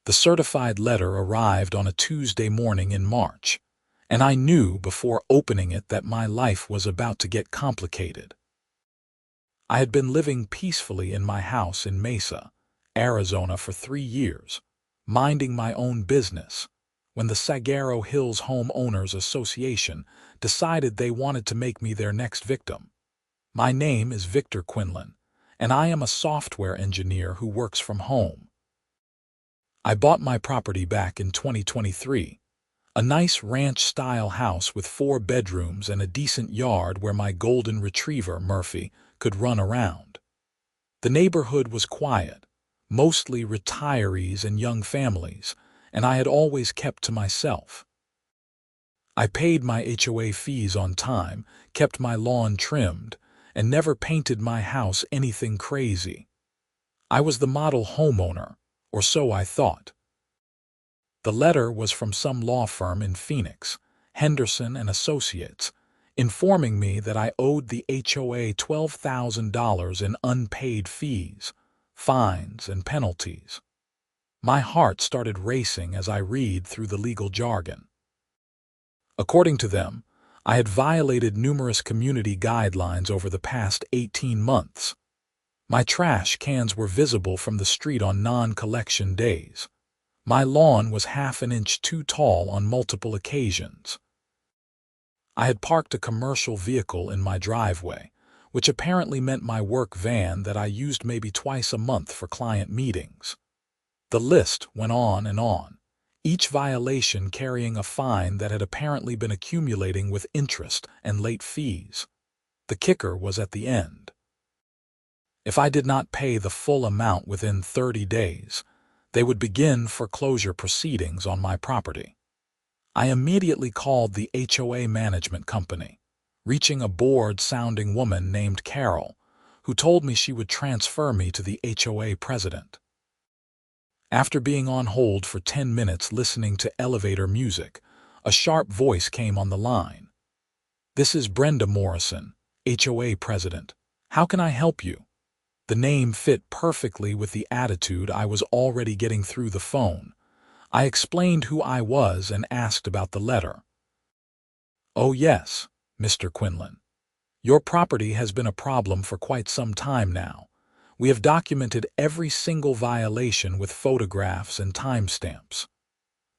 The certified letter arrived on a Tuesday morning in March, and I knew before opening it that my life was about to get complicated. I had been living peacefully in my house in Mesa, Arizona for 3 years, minding my own business, when the Saguaro Hills Homeowners Association decided they wanted to make me their next victim. My name is Victor Quinlan, and I am a software engineer who works from home. I bought my property back in 2023, a nice ranch-style house with 4 bedrooms and a decent yard where my golden retriever, Murphy, could run around. The neighborhood was quiet, mostly retirees and young families, and I had always kept to myself. I paid my HOA fees on time, kept my lawn trimmed, and never painted my house anything crazy. I was the model homeowner, or so I thought. The letter was from some law firm in Phoenix, Henderson and Associates, informing me that I owed the HOA $12,000 in unpaid fees, fines, and penalties. My heart started racing as I read through the legal jargon. According to them, I had violated numerous community guidelines over the past 18 months. My trash cans were visible from the street on non-collection days. My lawn was half an inch too tall on multiple occasions. I had parked a commercial vehicle in my driveway, which apparently meant my work van that I used maybe twice a month for client meetings. The list went on and on, each violation carrying a fine that had apparently been accumulating with interest and late fees. The kicker was at the end. If I did not pay the full amount within 30 days, they would begin foreclosure proceedings on my property. I immediately called the HOA management company, reaching a bored-sounding woman named Carol, who told me she would transfer me to the HOA president. After being on hold for 10 minutes listening to elevator music, a sharp voice came on the line. "This is Brenda Morrison, HOA president. How can I help you?" The name fit perfectly with the attitude I was already getting through the phone. I explained who I was and asked about the letter. "Oh yes, Mr. Quinlan. Your property has been a problem for quite some time now. We have documented every single violation with photographs and timestamps.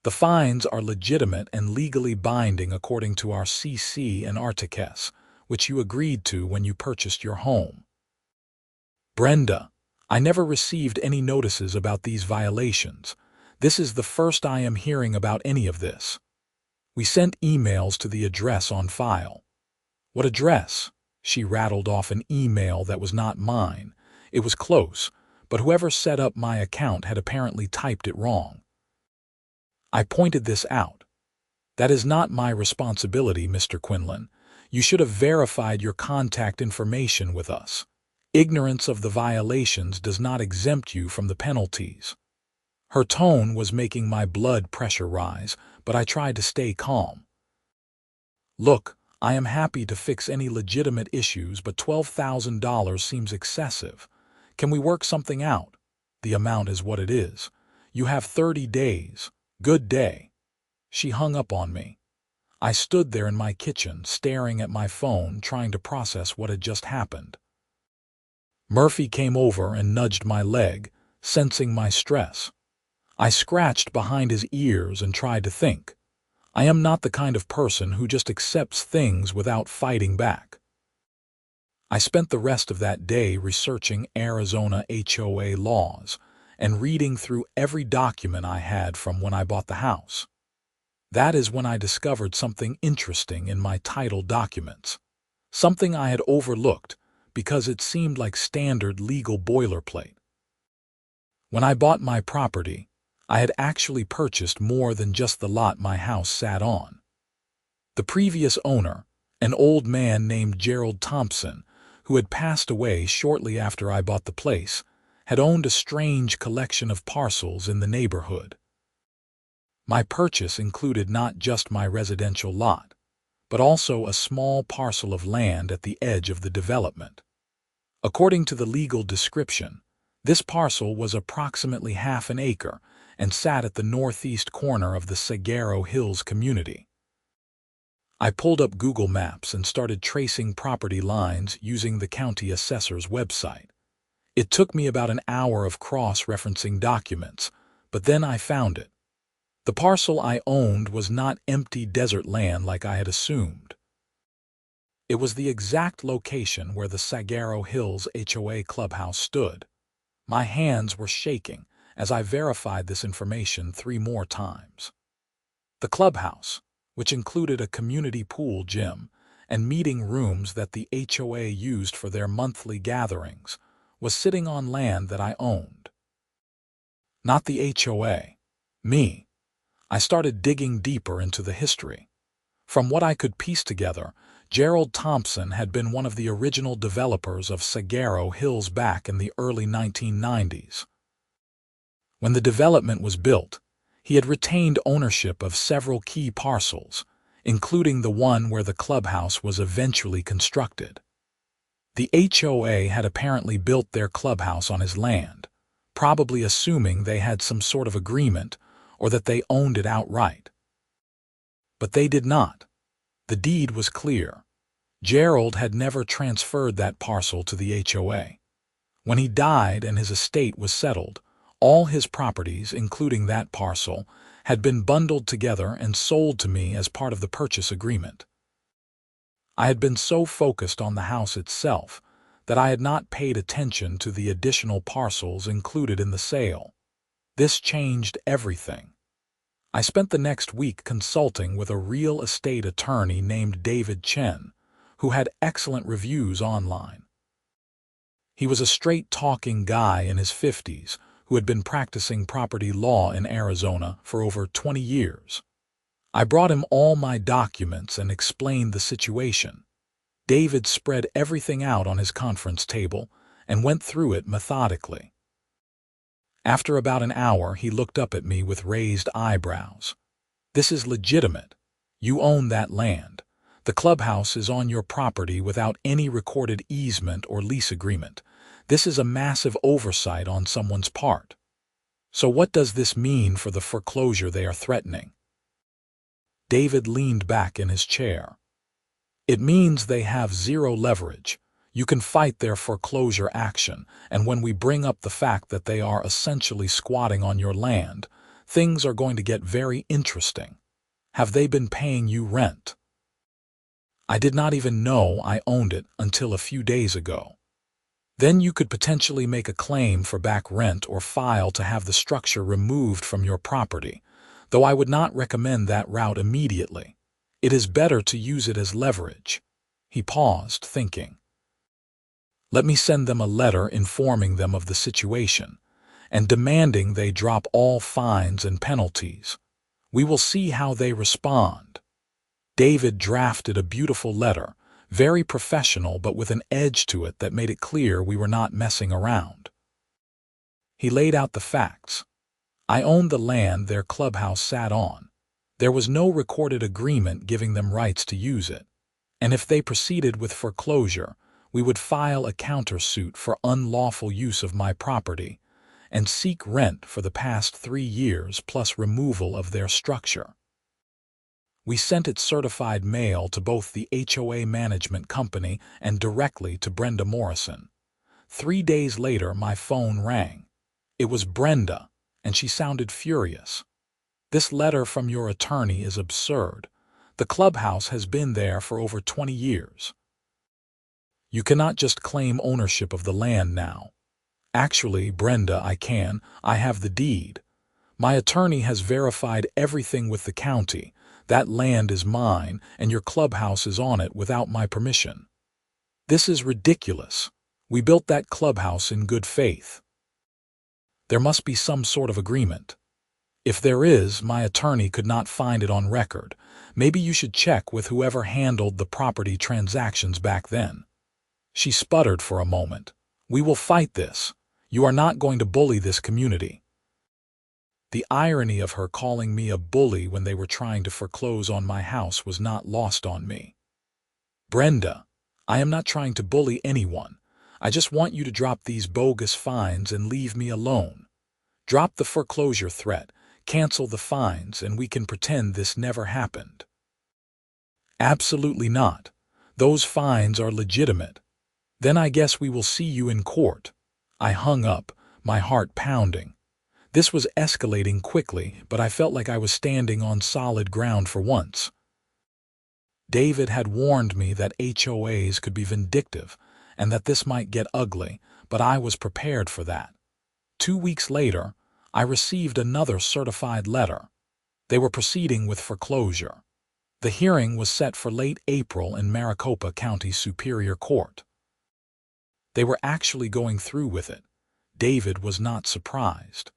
The fines are legitimate and legally binding according to our CC and Articus, which you agreed to when you purchased your home." "Brenda, I never received any notices about these violations. This is the first I am hearing about any of this. We sent emails to the address on file." "What address?" She rattled off an email that was not mine. It was close, but whoever set up my account had apparently typed it wrong. I pointed this out. "That is not my responsibility, Mr. Quinlan. You should have verified your contact information with us. Ignorance of the violations does not exempt you from the penalties." Her tone was making my blood pressure rise, but I tried to stay calm. "Look, I am happy to fix any legitimate issues, but $12,000 seems excessive. Can we work something out? The amount is what it is. You have 30 days. Good day." She hung up on me. I stood there in my kitchen, staring at my phone, trying to process what had just happened. Murphy came over and nudged my leg, sensing my stress. I scratched behind his ears and tried to think. I am not the kind of person who just accepts things without fighting back. I spent the rest of that day researching Arizona HOA laws and reading through every document I had from when I bought the house. That is when I discovered something interesting in my title documents, something I had overlooked because it seemed like standard legal boilerplate. When I bought my property, I had actually purchased more than just the lot my house sat on. The previous owner, an old man named Gerald Thompson, who had passed away shortly after I bought the place, had owned a strange collection of parcels in the neighborhood. My purchase included not just my residential lot, but also a small parcel of land at the edge of the development. According to the legal description, this parcel was approximately half an acre and sat at the northeast corner of the Saguaro Hills community. I pulled up Google Maps and started tracing property lines using the county assessor's website. It took me about an hour of cross-referencing documents, but then I found it. The parcel I owned was not empty desert land like I had assumed. It was the exact location where the Saguaro Hills HOA clubhouse stood. My hands were shaking as I verified this information 3 more times. The clubhouse, which included a community pool gym and meeting rooms that the HOA used for their monthly gatherings, was sitting on land that I owned. Not the HOA. Me. I started digging deeper into the history. From what I could piece together, Gerald Thompson had been one of the original developers of Saguaro Hills back in the early 1990s. When the development was built, he had retained ownership of several key parcels, including the one where the clubhouse was eventually constructed. The HOA had apparently built their clubhouse on his land, probably assuming they had some sort of agreement or that they owned it outright. But they did not. The deed was clear. Gerald had never transferred that parcel to the HOA. When he died and his estate was settled, all his properties, including that parcel, had been bundled together and sold to me as part of the purchase agreement. I had been so focused on the house itself that I had not paid attention to the additional parcels included in the sale. This changed everything. I spent the next week consulting with a real estate attorney named David Chen, who had excellent reviews online. He was a straight-talking guy in his 50s who had been practicing property law in Arizona for over 20 years. I brought him all my documents and explained the situation. David spread everything out on his conference table and went through it methodically. After about an hour, he looked up at me with raised eyebrows. "This is legitimate. You own that land. The clubhouse is on your property without any recorded easement or lease agreement. This is a massive oversight on someone's part. So what does this mean for the foreclosure they are threatening?" David leaned back in his chair. "It means they have zero leverage. You can fight their foreclosure action, and when we bring up the fact that they are essentially squatting on your land, things are going to get very interesting. Have they been paying you rent?" "I did not even know I owned it until a few days ago." "Then you could potentially make a claim for back rent or file to have the structure removed from your property, though I would not recommend that route immediately. It is better to use it as leverage." He paused, thinking. "Let me send them a letter informing them of the situation and demanding they drop all fines and penalties. We will see how they respond." David drafted a beautiful letter, very professional but with an edge to it that made it clear we were not messing around. He laid out the facts. I owned the land their clubhouse sat on. There was no recorded agreement giving them rights to use it. And if they proceeded with foreclosure, we would file a countersuit for unlawful use of my property and seek rent for the past 3 years plus removal of their structure. We sent it certified mail to both the HOA management company and directly to Brenda Morrison. 3 days later, my phone rang. It was Brenda, and she sounded furious. "This letter from your attorney is absurd. The clubhouse has been there for over 20 years. You cannot just claim ownership of the land now." "Actually, Brenda, I have the deed. My attorney has verified everything with the county. That land is mine, and your clubhouse is on it without my permission." "This is ridiculous. We built that clubhouse in good faith." "There must be some sort of agreement. If there is, my attorney could not find it on record. Maybe you should check with whoever handled the property transactions back then." She sputtered for a moment. "We will fight this. You are not going to bully this community." The irony of her calling me a bully when they were trying to foreclose on my house was not lost on me. "Brenda, I am not trying to bully anyone. I just want you to drop these bogus fines and leave me alone. Drop the foreclosure threat, cancel the fines, and we can pretend this never happened. Absolutely not. Those fines are legitimate. Then I guess we will see you in court. I hung up, my heart pounding. This was escalating quickly, but I felt like I was standing on solid ground for once. David had warned me that HOAs could be vindictive and that this might get ugly, but I was prepared for that. 2 weeks later, I received another certified letter. They were proceeding with foreclosure. The hearing was set for late April in Maricopa County Superior Court. They were actually going through with it. David was not surprised.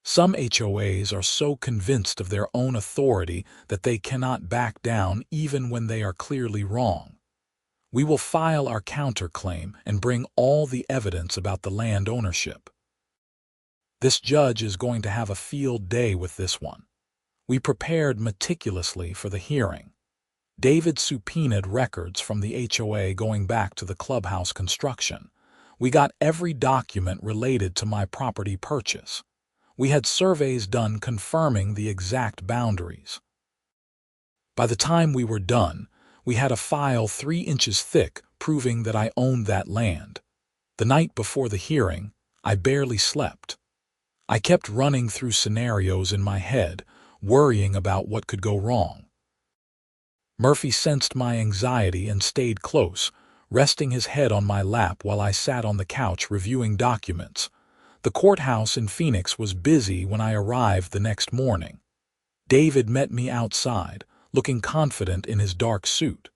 Some HOAs are so convinced of their own authority that they cannot back down even when they are clearly wrong. We will file our counterclaim and bring all the evidence about the land ownership. This judge is going to have a field day with this one. We prepared meticulously for the hearing. David subpoenaed records from the HOA going back to the clubhouse construction. We got every document related to my property purchase. We had surveys done confirming the exact boundaries. By the time we were done, we had a file 3 inches thick proving that I owned that land. The night before the hearing, I barely slept. I kept running through scenarios in my head, worrying about what could go wrong. Murphy sensed my anxiety and stayed close, resting his head on my lap while I sat on the couch reviewing documents. The courthouse in Phoenix was busy when I arrived the next morning. David met me outside, looking confident in his dark suit.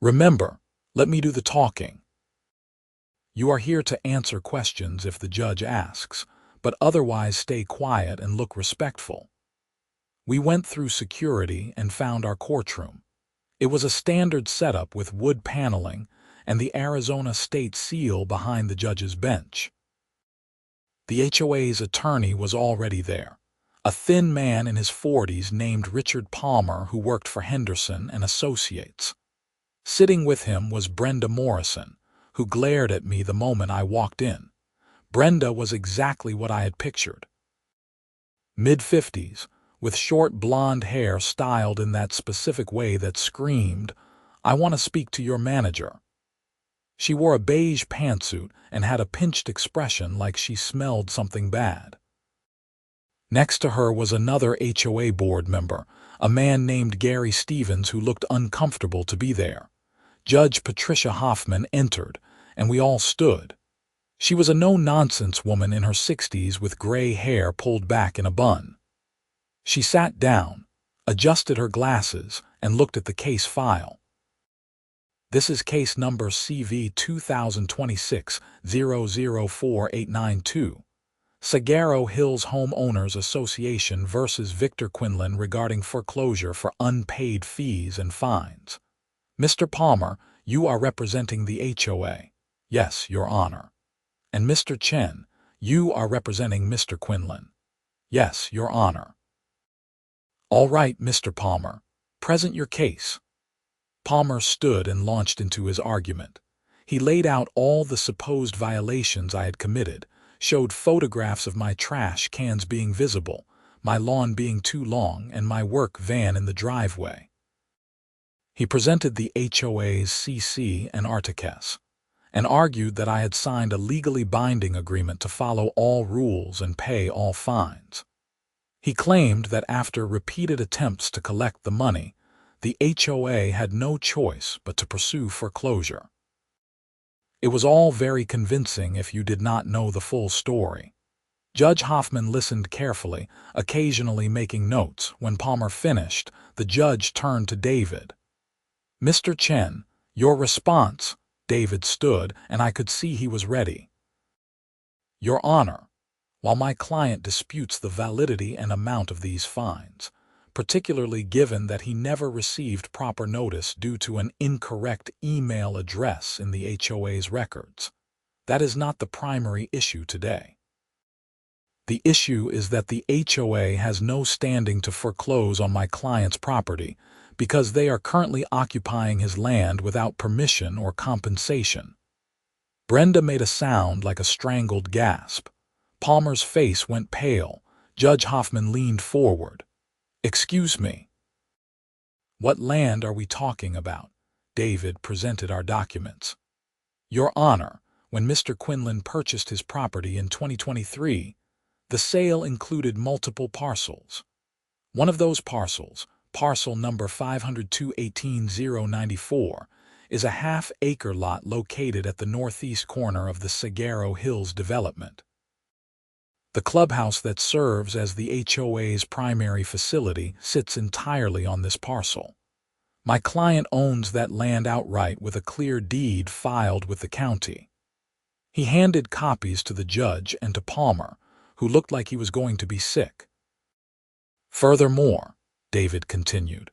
"Remember, let me do the talking. You are here to answer questions if the judge asks, but otherwise stay quiet and look respectful." We went through security and found our courtroom. It was a standard setup with wood paneling and the Arizona state seal behind the judge's bench. The HOA's attorney was already there, a thin man in his 40s named Richard Palmer who worked for Henderson and Associates. Sitting with him was Brenda Morrison, who glared at me the moment I walked in. Brenda was exactly what I had pictured. Mid-50s, with short blonde hair styled in that specific way that screamed, "I want to speak to your manager." She wore a beige pantsuit and had a pinched expression like she smelled something bad. Next to her was another HOA board member, a man named Gary Stevens who looked uncomfortable to be there. Judge Patricia Hoffman entered, and we all stood. She was a no-nonsense woman in her 60s with gray hair pulled back in a bun. She sat down, adjusted her glasses, and looked at the case file. "This is case number CV 2026-004892. Saguaro Hills Homeowners Association versus Victor Quinlan regarding foreclosure for unpaid fees and fines. Mr. Palmer, you are representing the HOA." "Yes, Your Honor." "And Mr. Chen, you are representing Mr. Quinlan." "Yes, Your Honor." "All right, Mr. Palmer, present your case." Palmer stood and launched into his argument. He laid out all the supposed violations I had committed, showed photographs of my trash cans being visible, my lawn being too long, and my work van in the driveway. He presented the HOA's CC and Articus, and argued that I had signed a legally binding agreement to follow all rules and pay all fines. He claimed that after repeated attempts to collect the money, the HOA had no choice but to pursue foreclosure. It was all very convincing if you did not know the full story. Judge Hoffman listened carefully, occasionally making notes. When Palmer finished, the judge turned to David. "Mr. Chen, your response." David stood, and I could see he was ready. "Your Honor, while my client disputes the validity and amount of these fines, particularly given that he never received proper notice due to an incorrect email address in the HOA's records, that is not the primary issue today. The issue is that the HOA has no standing to foreclose on my client's property because they are currently occupying his land without permission or compensation." Brenda made a sound like a strangled gasp. Palmer's face went pale. Judge Hoffman leaned forward. "Excuse me. What land are we talking about?" David presented our documents. "Your Honor, when Mr. Quinlan purchased his property in 2023, the sale included multiple parcels. One of those parcels, parcel number 502-18-094, is a half-acre lot located at the northeast corner of the Saguaro Hills development. The clubhouse that serves as the HOA's primary facility sits entirely on this parcel. My client owns that land outright with a clear deed filed with the county." He handed copies to the judge and to Palmer, who looked like he was going to be sick. "Furthermore," David continued,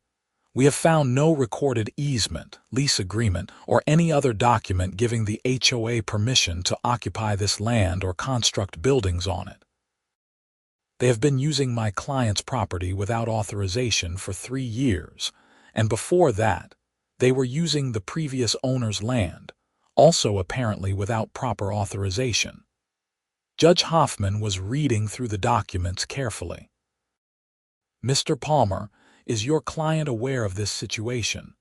"we have found no recorded easement, lease agreement, or any other document giving the HOA permission to occupy this land or construct buildings on it. They have been using my client's property without authorization for 3 years, and before that, they were using the previous owner's land, also apparently without proper authorization." Judge Hoffman was reading through the documents carefully. "Mr. Palmer, is your client aware of this situation?"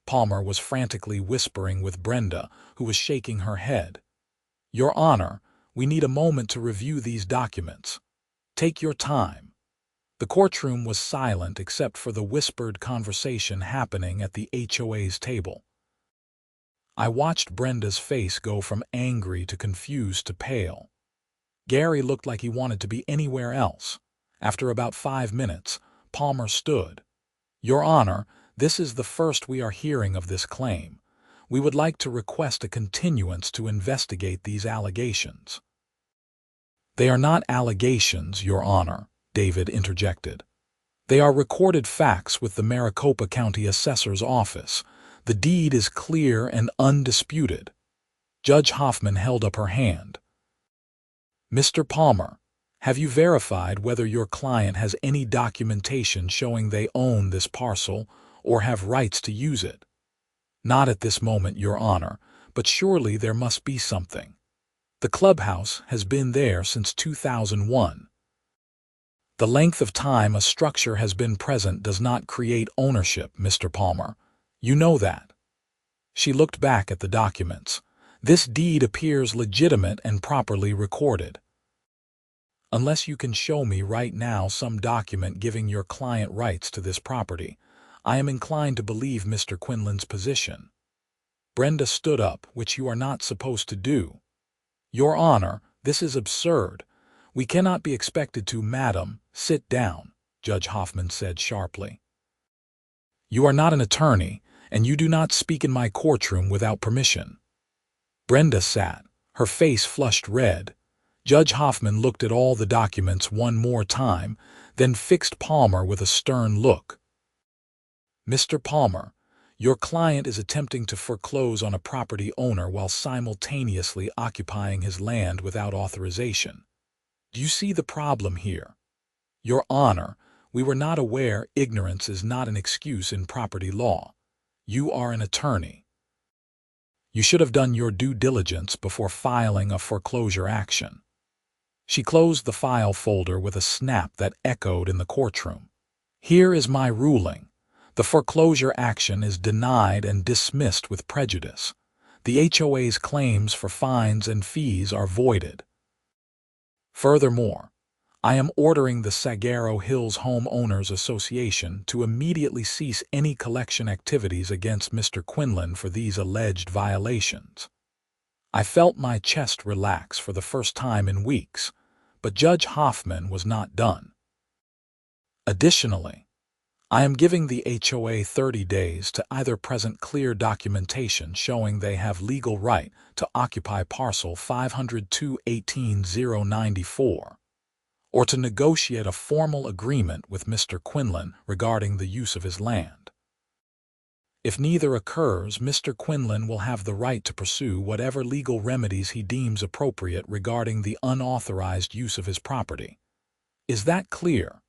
Palmer was frantically whispering with Brenda, who was shaking her head. "Your Honor, we need a moment to review these documents. Take your time." The courtroom was silent except for the whispered conversation happening at the HOA's table. I watched Brenda's face go from angry to confused to pale. Gary looked like he wanted to be anywhere else. After about 5 minutes, Palmer stood. "Your Honor, this is the first we are hearing of this claim. We would like to request a continuance to investigate these allegations." "They are not allegations, Your Honor," David interjected. "They are recorded facts with the Maricopa County Assessor's Office. The deed is clear and undisputed." Judge Hoffman held up her hand. "Mr. Palmer, have you verified whether your client has any documentation showing they own this parcel or have rights to use it?" "Not at this moment, Your Honor, but surely there must be something. The clubhouse has been there since 2001. The length of time a structure has been present does not create ownership, Mr. Palmer. You know that." She looked back at the documents. "This deed appears legitimate and properly recorded. Unless you can show me right now some document giving your client rights to this property, I am inclined to believe Mr. Quinlan's position." Brenda stood up, which you are not supposed to do. "Your Honor, this is absurd. We cannot be expected to—" "Madam, sit down," Judge Hoffman said sharply. "You are not an attorney, and you do not speak in my courtroom without permission." Brenda sat, her face flushed red. Judge Hoffman looked at all the documents one more time, then fixed Palmer with a stern look. "Mr. Palmer, your client is attempting to foreclose on a property owner while simultaneously occupying his land without authorization. Do you see the problem here?" "Your Honor, we were not aware. Ignorance is not an excuse in property law. You are an attorney. You should have done your due diligence before filing a foreclosure action." She closed the file folder with a snap that echoed in the courtroom. "Here is my ruling. The foreclosure action is denied and dismissed with prejudice. The HOA's claims for fines and fees are voided. Furthermore, I am ordering the Saguaro Hills Homeowners Association to immediately cease any collection activities against Mr. Quinlan for these alleged violations." I felt my chest relax for the first time in weeks, but Judge Hoffman was not done. "Additionally, I am giving the HOA 30 days to either present clear documentation showing they have legal right to occupy parcel 502-18-094, or to negotiate a formal agreement with Mr. Quinlan regarding the use of his land. If neither occurs, Mr. Quinlan will have the right to pursue whatever legal remedies he deems appropriate regarding the unauthorized use of his property. Is that clear?"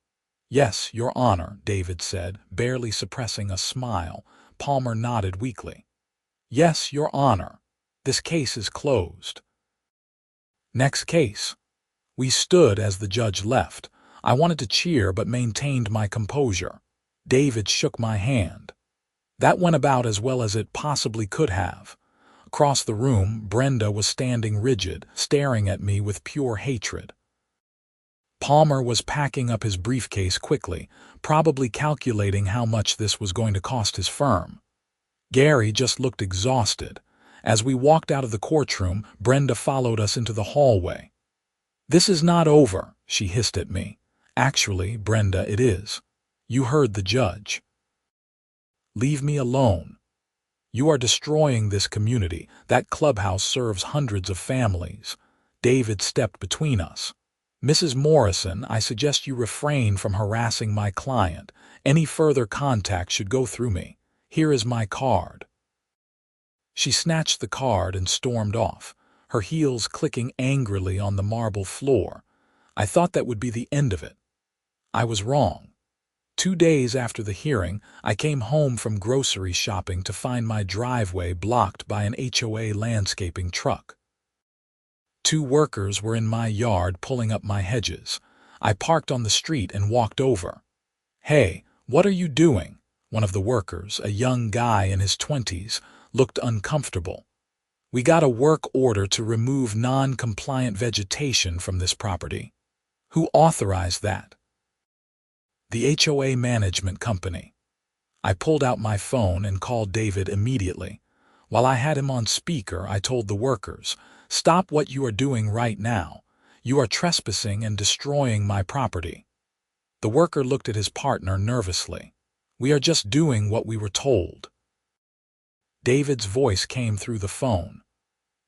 "Yes, Your Honor," David said, barely suppressing a smile. Palmer nodded weakly. "Yes, Your Honor. This case is closed." "Next case. We stood as the judge left. I wanted to cheer but maintained my composure. David shook my hand. That went about as well as it possibly could have. Across the room, Brenda was standing rigid, staring at me with pure hatred. Palmer was packing up his briefcase quickly, probably calculating how much this was going to cost his firm. Gary just looked exhausted. As we walked out of the courtroom, Brenda followed us into the hallway. "This is not over," she hissed at me. "Actually, Brenda, it is. You heard the judge." "Leave me alone. You are destroying this community. That clubhouse serves hundreds of families." David stepped between us. "Mrs. Morrison, I suggest you refrain from harassing my client. Any further contact should go through me. Here is my card." She snatched the card and stormed off, her heels clicking angrily on the marble floor. I thought that would be the end of it. I was wrong. 2 days after the hearing, I came home from grocery shopping to find my driveway blocked by an HOA landscaping truck. 2 workers were in my yard pulling up my hedges. I parked on the street and walked over. "Hey, what are you doing?" One of the workers, a young guy in his 20s, looked uncomfortable. "We got a work order to remove non-compliant vegetation from this property." "Who authorized that?" "The HOA management company." I pulled out my phone and called David immediately. While I had him on speaker, I told the workers, "Stop what you are doing right now. You are trespassing and destroying my property." The worker looked at his partner nervously. "We are just doing what we were told." David's voice came through the phone.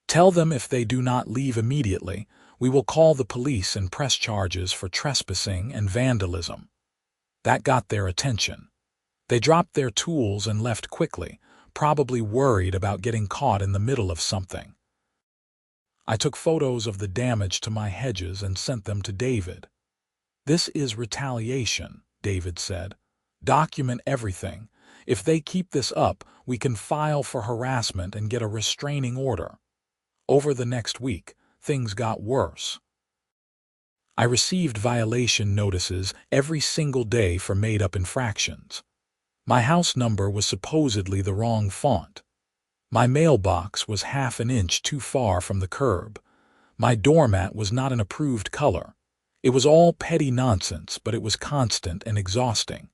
"Tell them if they do not leave immediately, we will call the police and press charges for trespassing and vandalism." That got their attention. They dropped their tools and left quickly, probably worried about getting caught in the middle of something. I took photos of the damage to my hedges and sent them to David. "This is retaliation," David said. "Document everything. If they keep this up, we can file for harassment and get a restraining order." Over the next week, things got worse. I received violation notices every single day for made-up infractions. My house number was supposedly the wrong font. My mailbox was half an inch too far from the curb. My doormat was not an approved color. It was all petty nonsense, but it was constant and exhausting.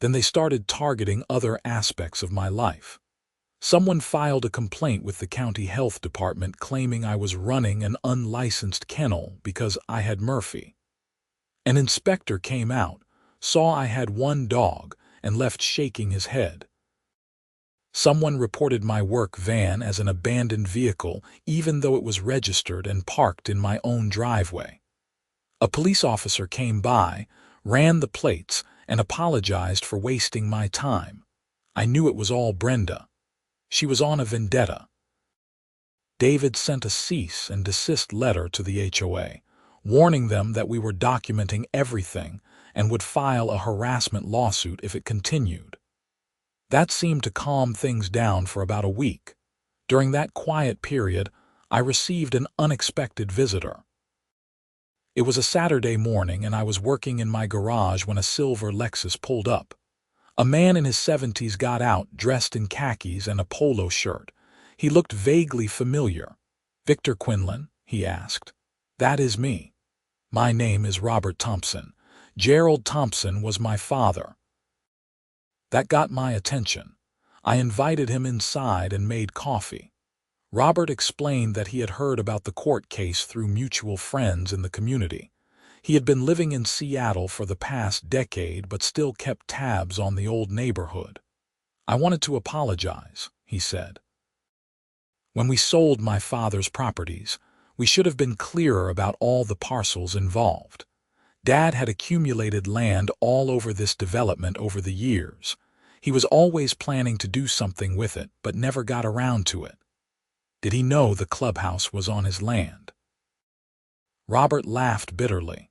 Then they started targeting other aspects of my life. Someone filed a complaint with the county health department claiming I was running an unlicensed kennel because I had Murphy. An inspector came out, saw I had 1 dog, and left shaking his head. Someone reported my work van as an abandoned vehicle even though it was registered and parked in my own driveway. A police officer came by, ran the plates, and apologized for wasting my time. I knew it was all Brenda. She was on a vendetta. David sent a cease and desist letter to the HOA, warning them that we were documenting everything and would file a harassment lawsuit if it continued. That seemed to calm things down for about a week. During that quiet period, I received an unexpected visitor. It was a Saturday morning and I was working in my garage when a silver Lexus pulled up. A man in his 70s got out, dressed in khakis and a polo shirt. He looked vaguely familiar. "Victor Quinlan?" he asked. "That is me. My name is Robert Thompson. Gerald Thompson was my father." That got my attention. I invited him inside and made coffee. Robert explained that he had heard about the court case through mutual friends in the community. He had been living in Seattle for the past decade but still kept tabs on the old neighborhood. "I wanted to apologize," he said. "When we sold my father's properties, we should have been clearer about all the parcels involved. Dad had accumulated land all over this development over the years. He was always planning to do something with it, but never got around to it." "Did he know the clubhouse was on his land?" Robert laughed bitterly.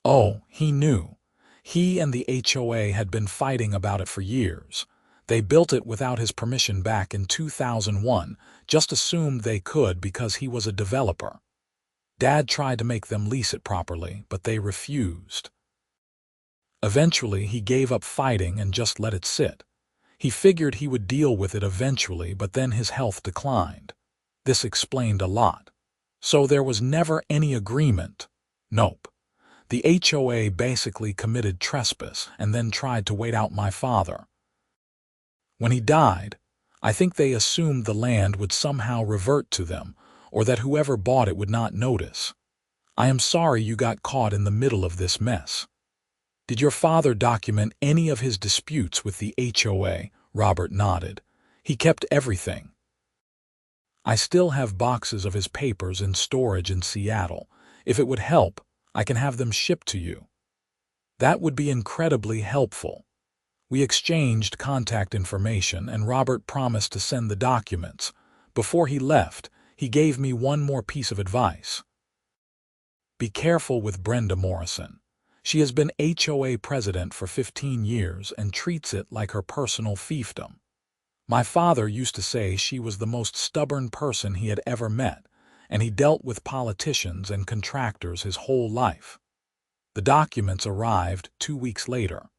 "Oh, he knew. He and the HOA had been fighting about it for years. They built it without his permission back in 2001, just assumed they could because he was a developer. Dad tried to make them lease it properly, but they refused. Eventually, he gave up fighting and just let it sit. He figured he would deal with it eventually, but then his health declined. This explained a lot. So there was never any agreement. Nope. The HOA basically committed trespass and then tried to wait out my father. When he died, I think they assumed the land would somehow revert to them, or that whoever bought it would not notice. I am sorry you got caught in the middle of this mess. Did your father document any of his disputes with the HOA? Robert nodded. He kept everything. I still have boxes of his papers in storage in Seattle. If it would help, I can have them shipped to you. That would be incredibly helpful. We exchanged contact information, and Robert promised to send the documents. Before he left, he gave me one more piece of advice. Be careful with Brenda Morrison. She has been HOA president for 15 years and treats it like her personal fiefdom. My father used to say she was the most stubborn person he had ever met, and he dealt with politicians and contractors his whole life. The documents arrived 2 weeks later.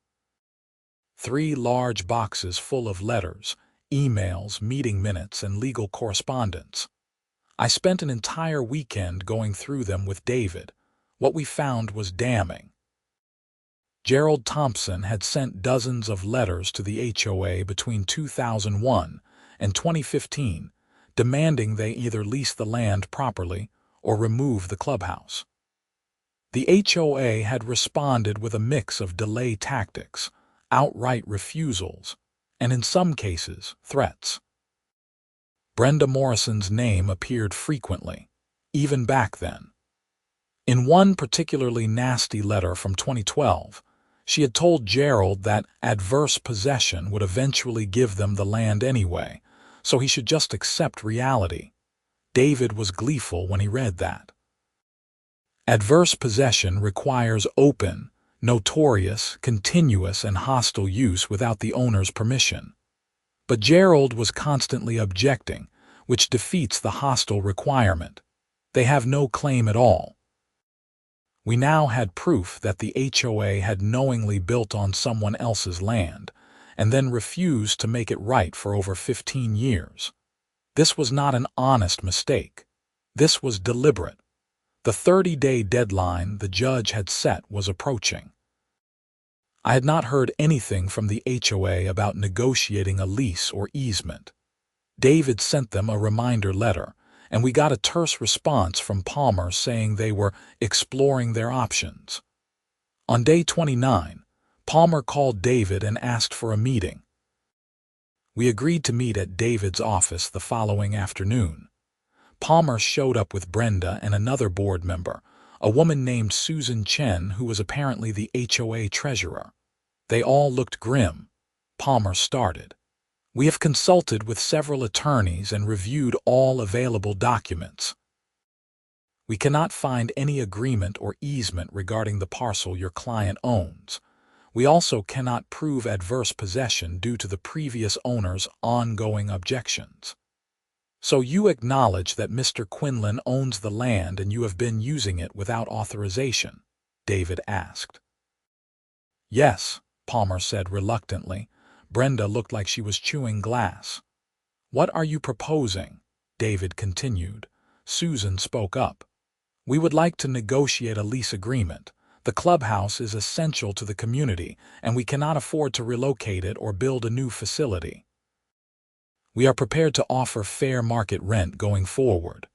3 large boxes full of letters, emails, meeting minutes, and legal correspondence. I spent an entire weekend going through them with David. What we found was damning. Gerald Thompson had sent dozens of letters to the HOA between 2001 and 2015, demanding they either lease the land properly or remove the clubhouse. The HOA had responded with a mix of delay tactics, outright refusals, and in some cases, threats. Brenda Morrison's name appeared frequently, even back then. In one particularly nasty letter from 2012, she had told Gerald that adverse possession would eventually give them the land anyway, so he should just accept reality. David was gleeful when he read that. Adverse possession requires open, notorious, continuous, and hostile use without the owner's permission. But Gerald was constantly objecting, which defeats the hostile requirement. They have no claim at all. We now had proof that the HOA had knowingly built on someone else's land, and then refused to make it right for over 15 years. This was not an honest mistake. This was deliberate. The 30-day deadline the judge had set was approaching. I had not heard anything from the HOA about negotiating a lease or easement. David sent them a reminder letter, and we got a terse response from Palmer saying they were exploring their options. On day 29, Palmer called David and asked for a meeting. We agreed to meet at David's office the following afternoon. Palmer showed up with Brenda and another board member, a woman named Susan Chen, who was apparently the HOA treasurer. They all looked grim. Palmer started. We have consulted with several attorneys and reviewed all available documents. We cannot find any agreement or easement regarding the parcel your client owns. We also cannot prove adverse possession due to the previous owner's ongoing objections. So you acknowledge that Mr. Quinlan owns the land and you have been using it without authorization? David asked. Yes, Palmer said reluctantly. Brenda looked like she was chewing glass. What are you proposing? David continued. Susan spoke up. We would like to negotiate a lease agreement. The clubhouse is essential to the community, and we cannot afford to relocate it or build a new facility. We are prepared to offer fair market rent going forward.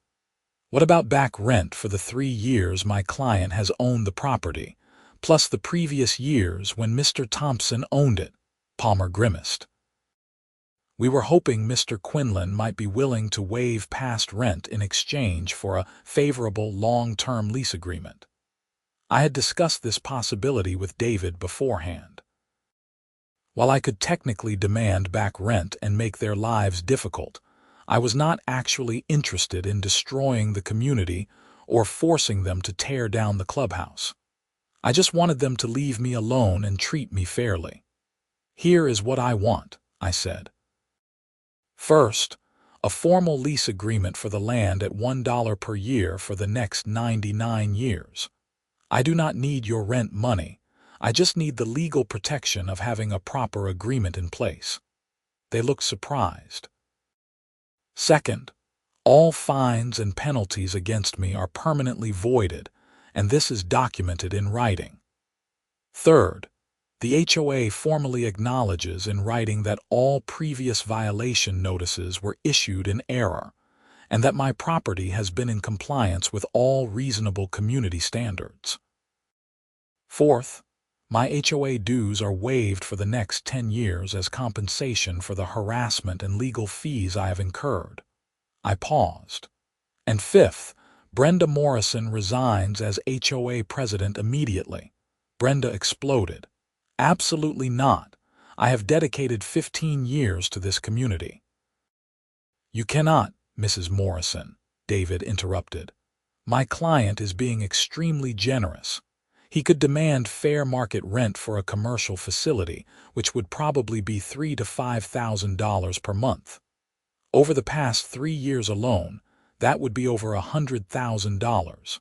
What about back rent for the 3 years my client has owned the property, plus the previous years when Mr. Thompson owned it? Palmer grimaced. We were hoping Mr. Quinlan might be willing to waive past rent in exchange for a favorable long-term lease agreement. I had discussed this possibility with David beforehand. While I could technically demand back rent and make their lives difficult, I was not actually interested in destroying the community or forcing them to tear down the clubhouse. I just wanted them to leave me alone and treat me fairly. Here is what I want, I said. First, a formal lease agreement for the land at $1 per year for the next 99 years. I do not need your rent money. I just need the legal protection of having a proper agreement in place." They looked surprised. "Second, all fines and penalties against me are permanently voided, and this is documented in writing. Third, the HOA formally acknowledges in writing that all previous violation notices were issued in error, and that my property has been in compliance with all reasonable community standards. Fourth, my HOA dues are waived for the next 10 years as compensation for the harassment and legal fees I have incurred." I paused. "And fifth, Brenda Morrison resigns as HOA president immediately." Brenda exploded. "Absolutely not. I have dedicated 15 years to this community." "You cannot, Mrs. Morrison," David interrupted. "My client is being extremely generous. He could demand fair market rent for a commercial facility, which would probably be $3,000 to $5,000 per month. Over the past 3 years alone, that would be over $100,000.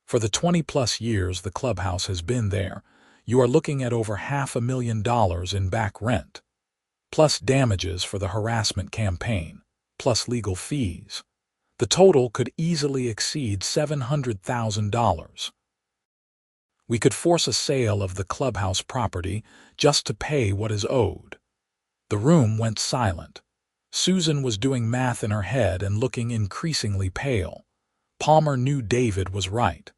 For the 20-plus years the clubhouse has been there, you are looking at over $500,000 in back rent, plus damages for the harassment campaign, plus legal fees. The total could easily exceed $700,000. We could force a sale of the clubhouse property just to pay what is owed." The room went silent. Susan was doing math in her head and looking increasingly pale. Palmer knew David was right.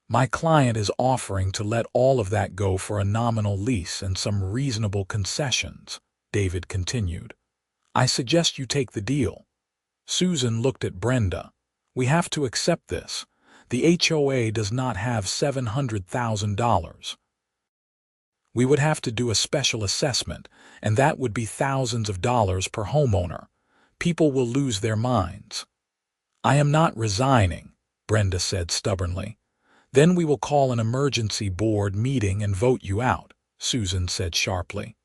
"My client is offering to let all of that go for a nominal lease and some reasonable concessions," David continued. "I suggest you take the deal." Susan looked at Brenda. "We have to accept this. The HOA does not have $700,000. We would have to do a special assessment, and that would be thousands of dollars per homeowner. People will lose their minds." "I am not resigning," Brenda said stubbornly. "Then we will call an emergency board meeting and vote you out," Susan said sharply.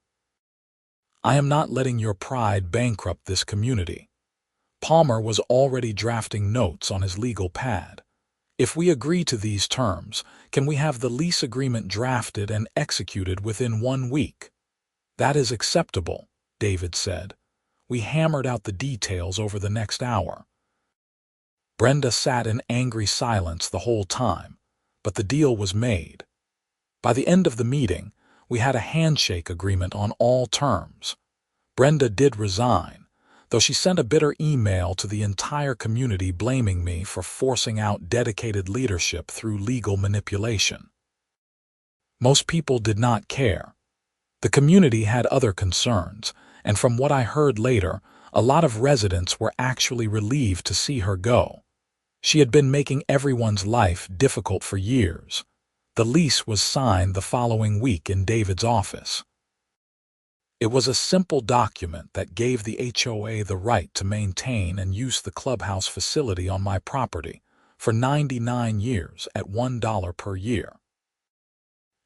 "I am not letting your pride bankrupt this community." Palmer was already drafting notes on his legal pad. "If we agree to these terms, can we have the lease agreement drafted and executed within 1 week?" "That is acceptable," David said. We hammered out the details over the next hour. Brenda sat in angry silence the whole time, but the deal was made. By the end of the meeting, we had a handshake agreement on all terms. Brenda did resign, though she sent a bitter email to the entire community blaming me for forcing out dedicated leadership through legal manipulation. Most people did not care. The community had other concerns, and from what I heard later, a lot of residents were actually relieved to see her go. She had been making everyone's life difficult for years. The lease was signed the following week in David's office. It was a simple document that gave the HOA the right to maintain and use the clubhouse facility on my property for 99 years at $1 per year.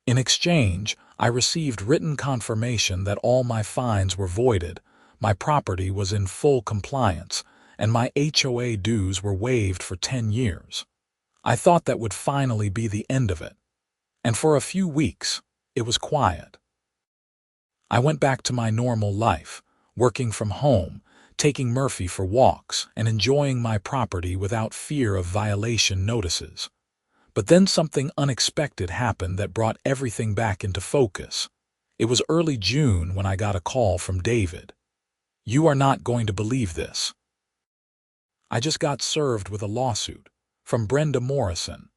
In exchange, I received written confirmation that all my fines were voided, my property was in full compliance, and my HOA dues were waived for 10 years. I thought that would finally be the end of it. And for a few weeks, it was quiet. I went back to my normal life, working from home, taking Murphy for walks, and enjoying my property without fear of violation notices. But then something unexpected happened that brought everything back into focus. It was early June when I got a call from David. "You are not going to believe this. I just got served with a lawsuit from Brenda Morrison.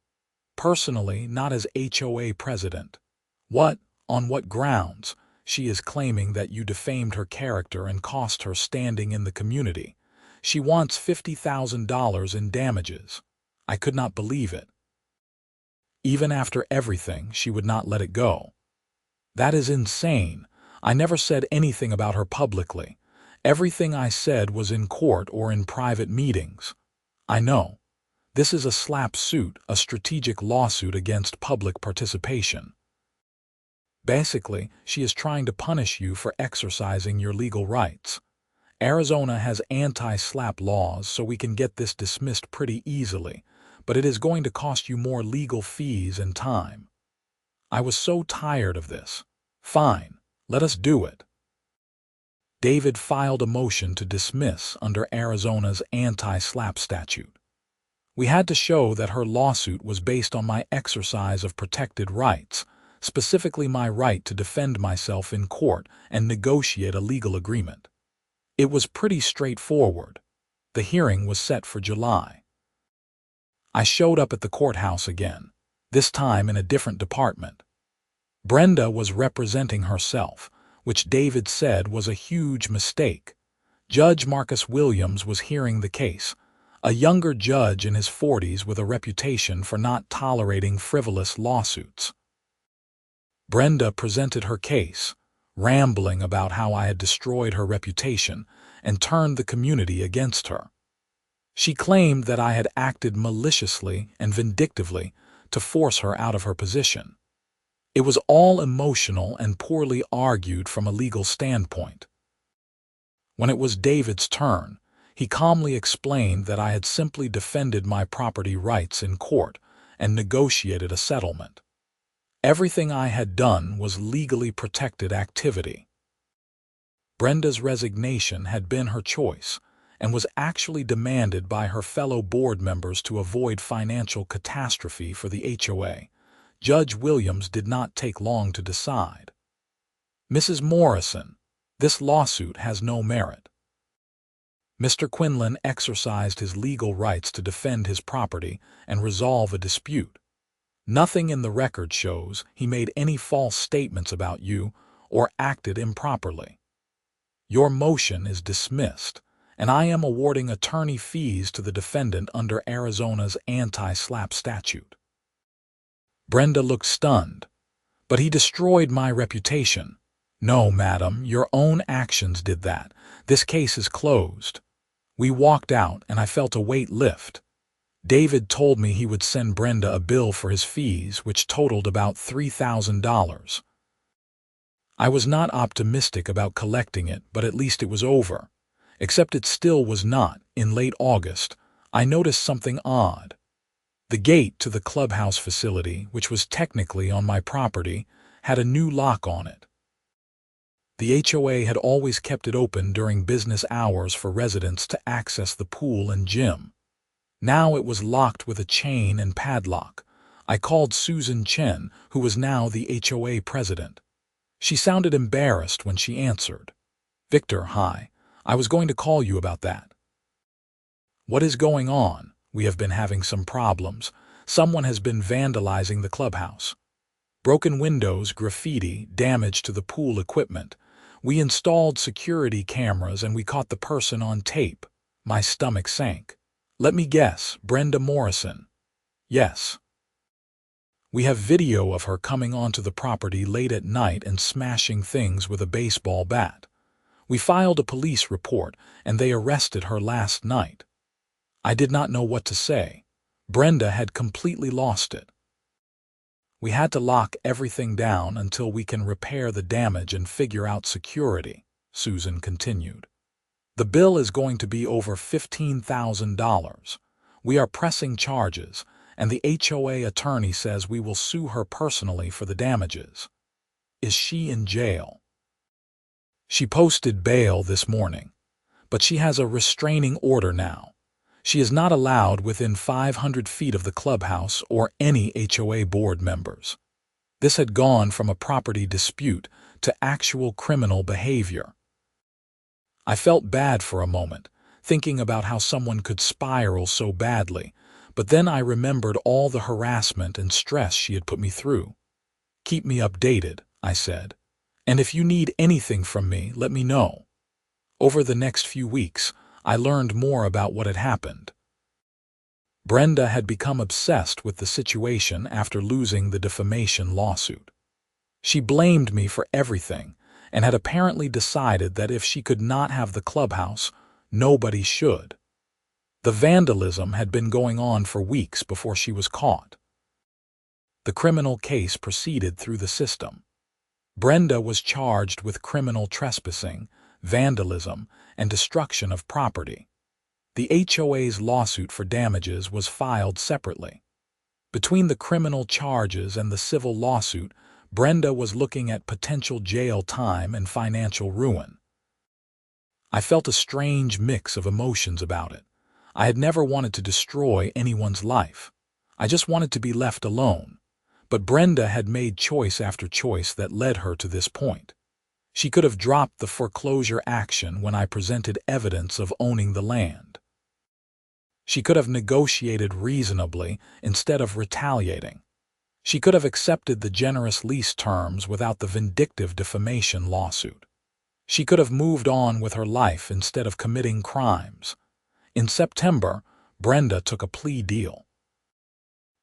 Personally, not as HOA president. What? On what grounds? She is claiming that you defamed her character and cost her standing in the community. She wants $50,000 in damages." I could not believe it. Even after everything, she would not let it go. "That is insane. I never said anything about her publicly. Everything I said was in court or in private meetings." "I know. This is a slap suit, a strategic lawsuit against public participation. Basically, she is trying to punish you for exercising your legal rights. Arizona has anti-SLAPP laws, so we can get this dismissed pretty easily, but it is going to cost you more legal fees and time. I was so tired of this. Fine, let us do it. David filed a motion to dismiss under Arizona's anti-SLAPP statute. We had to show that her lawsuit was based on my exercise of protected rights, specifically my right to defend myself in court and negotiate a legal agreement. It was pretty straightforward. The hearing was set for July. I showed up at the courthouse again, this time in a different department. Brenda was representing herself, which David said was a huge mistake. Judge Marcus Williams was hearing the case, a younger judge in his 40s with a reputation for not tolerating frivolous lawsuits. Brenda presented her case, rambling about how I had destroyed her reputation and turned the community against her. She claimed that I had acted maliciously and vindictively to force her out of her position. It was all emotional and poorly argued from a legal standpoint. When it was David's turn, he calmly explained that I had simply defended my property rights in court and negotiated a settlement. Everything I had done was legally protected activity. Brenda's resignation had been her choice and was actually demanded by her fellow board members to avoid financial catastrophe for the HOA. Judge Williams did not take long to decide. Mrs. Morrison, this lawsuit has no merit. Mr. Quinlan exercised his legal rights to defend his property and resolve a dispute. Nothing in the record shows he made any false statements about you or acted improperly. Your motion is dismissed, and I am awarding attorney fees to the defendant under Arizona's anti-SLAPP statute. Brenda looked stunned. But he destroyed my reputation. No, madam, your own actions did that. This case is closed. We walked out, and I felt a weight lift. David told me he would send Brenda a bill for his fees, which totaled about $3,000. I was not optimistic about collecting it, but at least it was over. Except it still was not. In late August, I noticed something odd. The gate to the Clubhouse facility, which was technically on my property, had a new lock on it. The HOA had always kept it open during business hours for residents to access the pool and gym. Now it was locked with a chain and padlock. I called Susan Chen, who was now the HOA president. She sounded embarrassed when she answered. "Victor, hi. I was going to call you about that." "What is going on?" "We have been having some problems. Someone has been vandalizing the clubhouse. Broken windows, graffiti, damage to the pool equipment. We installed security cameras and we caught the person on tape." My stomach sank. "Let me guess, Brenda Morrison." "Yes." "We have video of her coming onto the property late at night and smashing things with a baseball bat. We filed a police report and they arrested her last night." I did not know what to say. Brenda had completely lost it. "We had to lock everything down until we can repair the damage and figure out security," Susan continued. "The bill is going to be over $15,000. We are pressing charges, and the HOA attorney says we will sue her personally for the damages." "Is she in jail?" "She posted bail this morning, but she has a restraining order now. She is not allowed within 500 feet of the clubhouse or any HOA board members." This had gone from a property dispute to actual criminal behavior. I felt bad for a moment, thinking about how someone could spiral so badly, but then I remembered all the harassment and stress she had put me through. "Keep me updated," I said. "And if you need anything from me, let me know." Over the next few weeks, I learned more about what had happened. Brenda had become obsessed with the situation after losing the defamation lawsuit. She blamed me for everything and had apparently decided that if she could not have the clubhouse, nobody should. The vandalism had been going on for weeks before she was caught. The criminal case proceeded through the system. Brenda was charged with criminal trespassing, vandalism, and destruction of property. The HOA's lawsuit for damages was filed separately. Between the criminal charges and the civil lawsuit, Brenda was looking at potential jail time and financial ruin. I felt a strange mix of emotions about it. I had never wanted to destroy anyone's life. I just wanted to be left alone. But Brenda had made choice after choice that led her to this point. She could have dropped the foreclosure action when I presented evidence of owning the land. She could have negotiated reasonably instead of retaliating. She could have accepted the generous lease terms without the vindictive defamation lawsuit. She could have moved on with her life instead of committing crimes. In September, Brenda took a plea deal.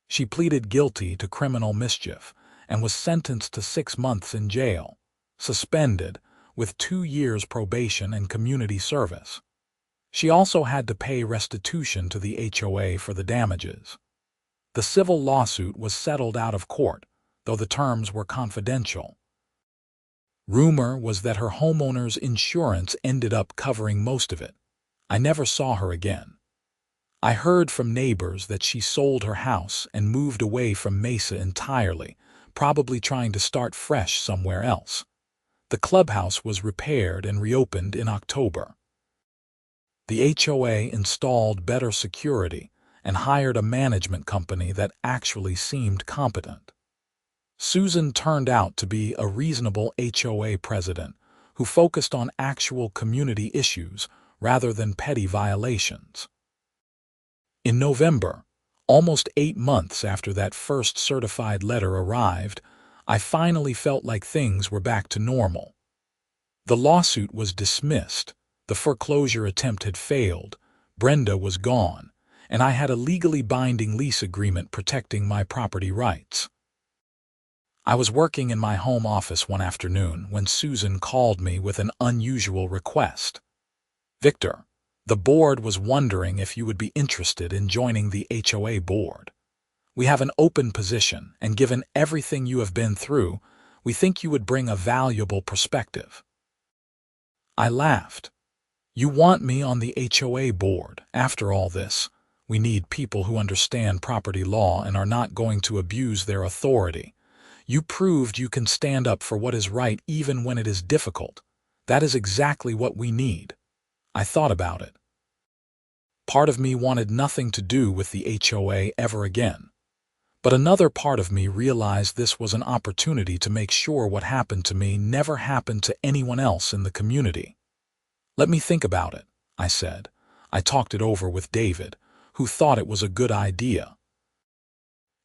She pleaded guilty to criminal mischief and was sentenced to 6 months in jail, suspended, with 2 years probation and community service. She also had to pay restitution to the HOA for the damages. The civil lawsuit was settled out of court, though the terms were confidential. Rumor was that her homeowner's insurance ended up covering most of it. I never saw her again. I heard from neighbors that she sold her house and moved away from Mesa entirely, probably trying to start fresh somewhere else. The clubhouse was repaired and reopened in October. The HOA installed better security and hired a management company that actually seemed competent. Susan turned out to be a reasonable HOA president who focused on actual community issues rather than petty violations. In November, almost 8 months after that first certified letter arrived, I finally felt like things were back to normal. The lawsuit was dismissed, the foreclosure attempt had failed, Brenda was gone, and I had a legally binding lease agreement protecting my property rights. I was working in my home office one afternoon when Susan called me with an unusual request. "Victor, the board was wondering if you would be interested in joining the HOA board. We have an open position, and given everything you have been through, we think you would bring a valuable perspective." I laughed. "You want me on the HOA board? After all this, we need people who understand property law and are not going to abuse their authority. You proved you can stand up for what is right even when it is difficult. That is exactly what we need." I thought about it. Part of me wanted nothing to do with the HOA ever again. But another part of me realized this was an opportunity to make sure what happened to me never happened to anyone else in the community. "Let me think about it," I said. I talked it over with David, who thought it was a good idea.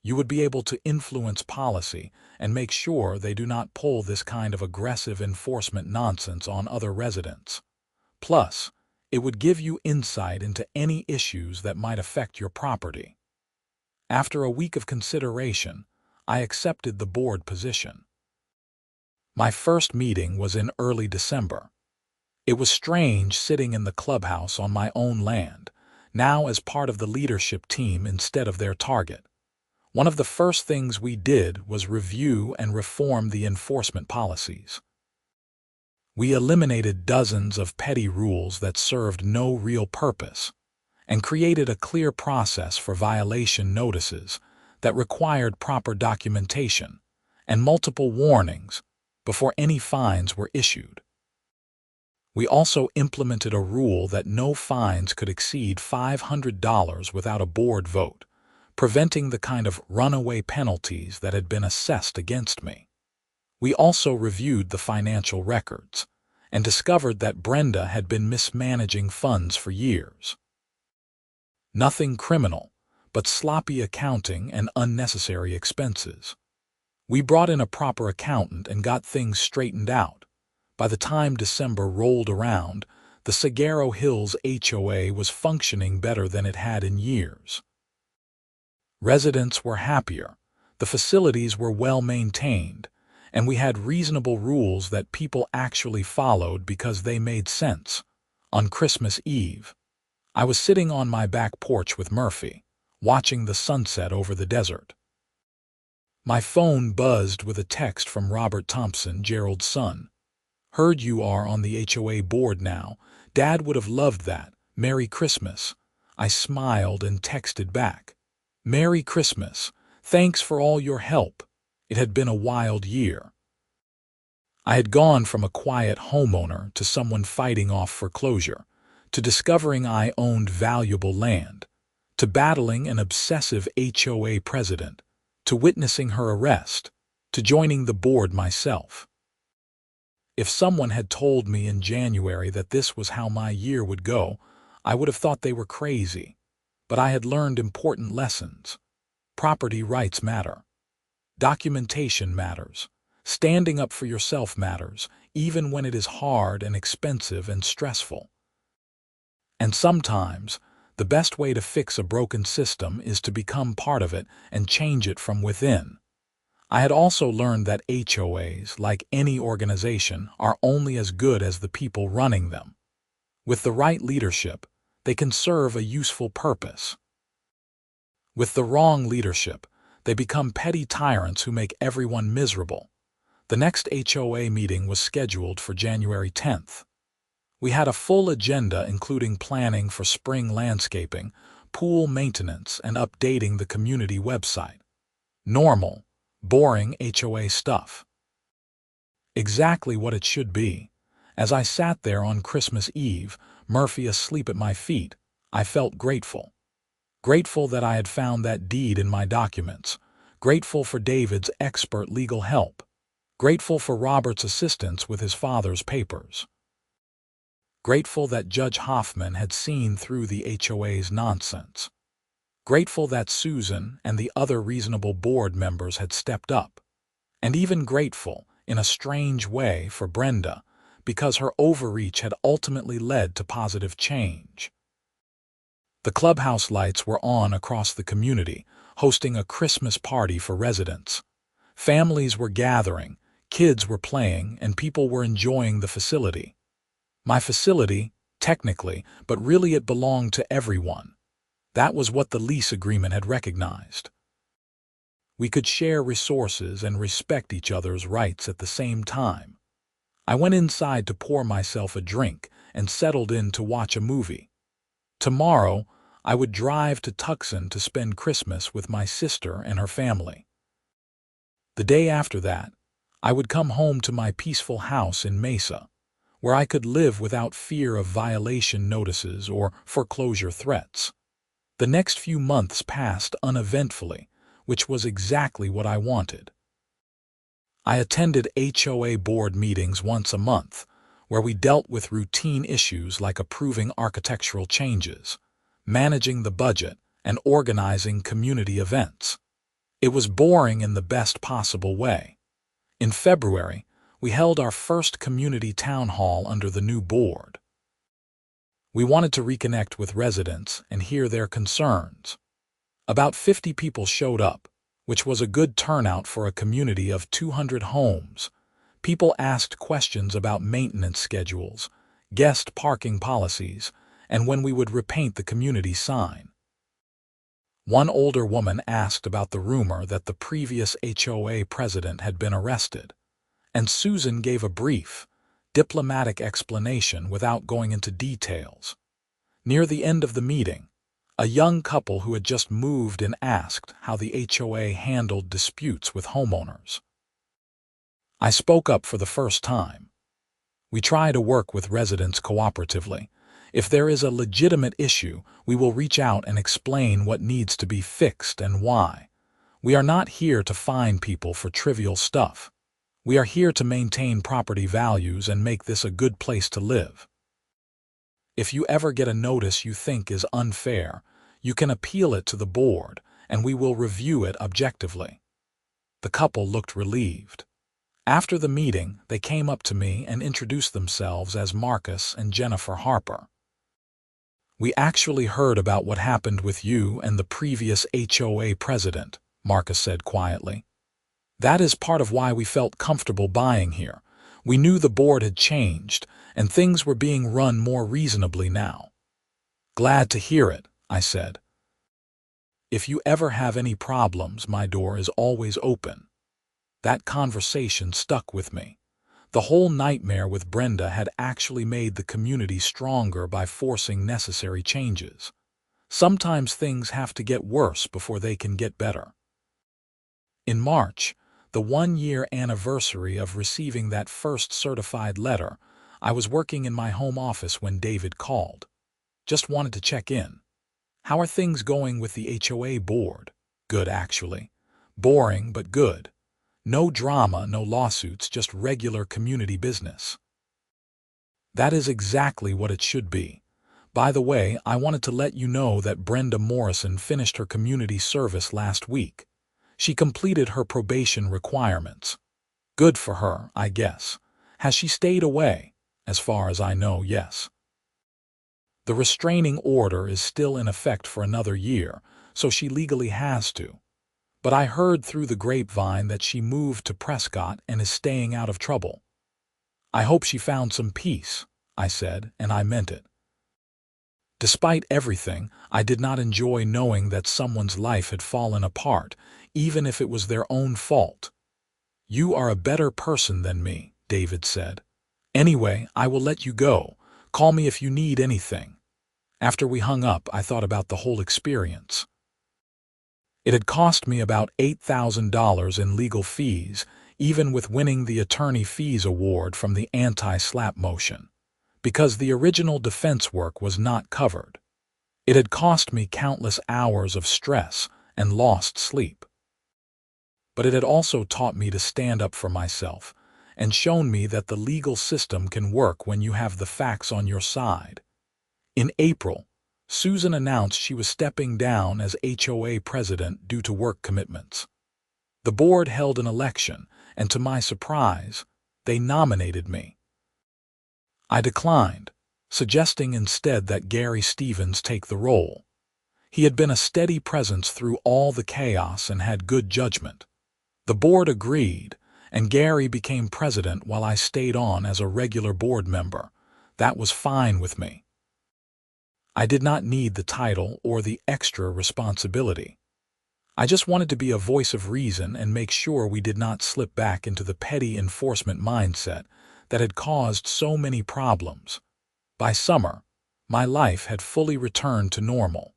"You would be able to influence policy and make sure they do not pull this kind of aggressive enforcement nonsense on other residents. Plus, it would give you insight into any issues that might affect your property." After a week of consideration, I accepted the board position. My first meeting was in early December. It was strange sitting in the clubhouse on my own land, now as part of the leadership team instead of their target. One of the first things we did was review and reform the enforcement policies. We eliminated dozens of petty rules that served no real purpose, and created a clear process for violation notices that required proper documentation and multiple warnings before any fines were issued. We also implemented a rule that no fines could exceed $500 without a board vote, preventing the kind of runaway penalties that had been assessed against me. We also reviewed the financial records and discovered that Brenda had been mismanaging funds for years. Nothing criminal, but sloppy accounting and unnecessary expenses. We brought in a proper accountant and got things straightened out. By the time December rolled around, the Saguaro Hills HOA was functioning better than it had in years. Residents were happier, the facilities were well maintained, and we had reasonable rules that people actually followed because they made sense. On Christmas Eve, I was sitting on my back porch with Murphy, watching the sunset over the desert. My phone buzzed with a text from Robert Thompson, Gerald's son. Heard you are on the HOA board now. Dad would have loved that. Merry Christmas." I smiled and texted back, "Merry Christmas. Thanks for all your help." It had been a wild year. I had gone from a quiet homeowner to someone fighting off foreclosure, to discovering I owned valuable land, to battling an obsessive HOA president, to witnessing her arrest, to joining the board myself. If someone had told me in January that this was how my year would go, I would have thought they were crazy. But I had learned important lessons. Property rights matter. Documentation matters. Standing up for yourself matters, even when it is hard and expensive and stressful. And sometimes, the best way to fix a broken system is to become part of it and change it from within. I had also learned that HOAs, like any organization, are only as good as the people running them. With the right leadership, they can serve a useful purpose. With the wrong leadership, they become petty tyrants who make everyone miserable. The next HOA meeting was scheduled for January 10th. We had a full agenda including planning for spring landscaping, pool maintenance, and updating the community website. Normal, boring HOA stuff. Exactly what it should be. As I sat there on Christmas Eve, Murphy asleep at my feet, I felt grateful. Grateful that I had found that deed in my documents. Grateful for David's expert legal help. Grateful for Robert's assistance with his father's papers. Grateful that Judge Hoffman had seen through the HOA's nonsense. Grateful that Susan and the other reasonable board members had stepped up. And even grateful, in a strange way, for Brenda, because her overreach had ultimately led to positive change. The clubhouse lights were on across the community, hosting a Christmas party for residents. Families were gathering, kids were playing, and people were enjoying the facility. My facility, technically, but really it belonged to everyone. That was what the lease agreement had recognized. We could share resources and respect each other's rights at the same time. I went inside to pour myself a drink and settled in to watch a movie. Tomorrow, I would drive to Tucson to spend Christmas with my sister and her family. The day after that, I would come home to my peaceful house in Mesa, where I could live without fear of violation notices or foreclosure threats. The next few months passed uneventfully, which was exactly what I wanted. I attended HOA board meetings once a month, where we dealt with routine issues like approving architectural changes, managing the budget, and organizing community events. It was boring in the best possible way. In February, we held our first community town hall under the new board. We wanted to reconnect with residents and hear their concerns. About 50 people showed up, which was a good turnout for a community of 200 homes. People asked questions about maintenance schedules, guest parking policies, and when we would repaint the community sign. One older woman asked about the rumor that the previous HOA president had been arrested, and Susan gave a brief, diplomatic explanation without going into details. Near the end of the meeting, a young couple who had just moved in asked how the HOA handled disputes with homeowners. I spoke up for the first time. We try to work with residents cooperatively. If there is a legitimate issue, we will reach out and explain what needs to be fixed and why. We are not here to fine people for trivial stuff. We are here to maintain property values and make this a good place to live. If you ever get a notice you think is unfair, you can appeal it to the board, and we will review it objectively. The couple looked relieved. After the meeting, they came up to me and introduced themselves as Marcus and Jennifer Harper. "We actually heard about what happened with you and the previous HOA president," Marcus said quietly. "That is part of why we felt comfortable buying here. We knew the board had changed, and things were being run more reasonably now." "Glad to hear it," I said. "If you ever have any problems, my door is always open." That conversation stuck with me. The whole nightmare with Brenda had actually made the community stronger by forcing necessary changes. Sometimes things have to get worse before they can get better. In March, the 1-year anniversary of receiving that first certified letter, I was working in my home office when David called. Just wanted to check in. How are things going with the HOA board? Good, actually. Boring, but good. No drama, no lawsuits, just regular community business. That is exactly what it should be. By the way, I wanted to let you know that Brenda Morrison finished her community service last week. She completed her probation requirements. Good for her, I guess. Has she stayed away? As far as I know, yes. The restraining order is still in effect for another year, so she legally has to. But I heard through the grapevine that she moved to Prescott and is staying out of trouble. I hope she found some peace, I said, and I meant it. Despite everything, I did not enjoy knowing that someone's life had fallen apart, even if it was their own fault. You are a better person than me, David said. Anyway, I will let you go. Call me if you need anything. After we hung up, I thought about the whole experience. It had cost me about $8,000 in legal fees, even with winning the attorney fees award from the anti-SLAPP motion, because the original defense work was not covered. It had cost me countless hours of stress and lost sleep. But it had also taught me to stand up for myself and shown me that the legal system can work when you have the facts on your side. In April, Susan announced she was stepping down as HOA president due to work commitments. The board held an election, and to my surprise, they nominated me. I declined, suggesting instead that Gary Stevens take the role. He had been a steady presence through all the chaos and had good judgment. The board agreed, and Gary became president while I stayed on as a regular board member. That was fine with me. I did not need the title or the extra responsibility. I just wanted to be a voice of reason and make sure we did not slip back into the petty enforcement mindset that had caused so many problems. By summer, my life had fully returned to normal.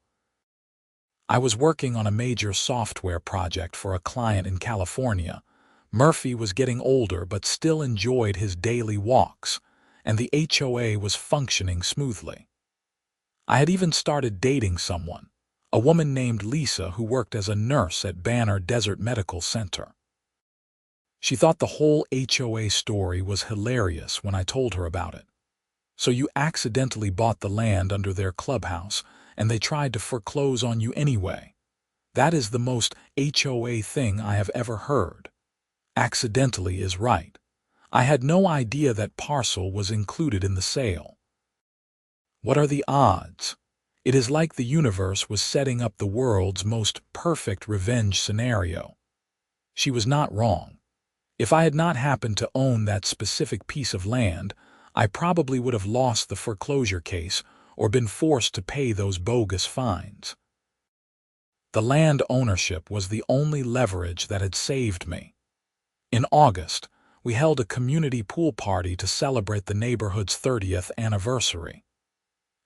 I was working on a major software project for a client in California. Murphy was getting older but still enjoyed his daily walks, and the HOA was functioning smoothly. I had even started dating someone, a woman named Lisa who worked as a nurse at Banner Desert Medical Center. She thought the whole HOA story was hilarious when I told her about it. So you accidentally bought the land under their clubhouse, and they tried to foreclose on you anyway. That is the most HOA thing I have ever heard. Accidentally is right. I had no idea that parcel was included in the sale. What are the odds? It is like the universe was setting up the world's most perfect revenge scenario. She was not wrong. If I had not happened to own that specific piece of land, I probably would have lost the foreclosure case or been forced to pay those bogus fines. The land ownership was the only leverage that had saved me. In August, we held a community pool party to celebrate the neighborhood's 30th anniversary.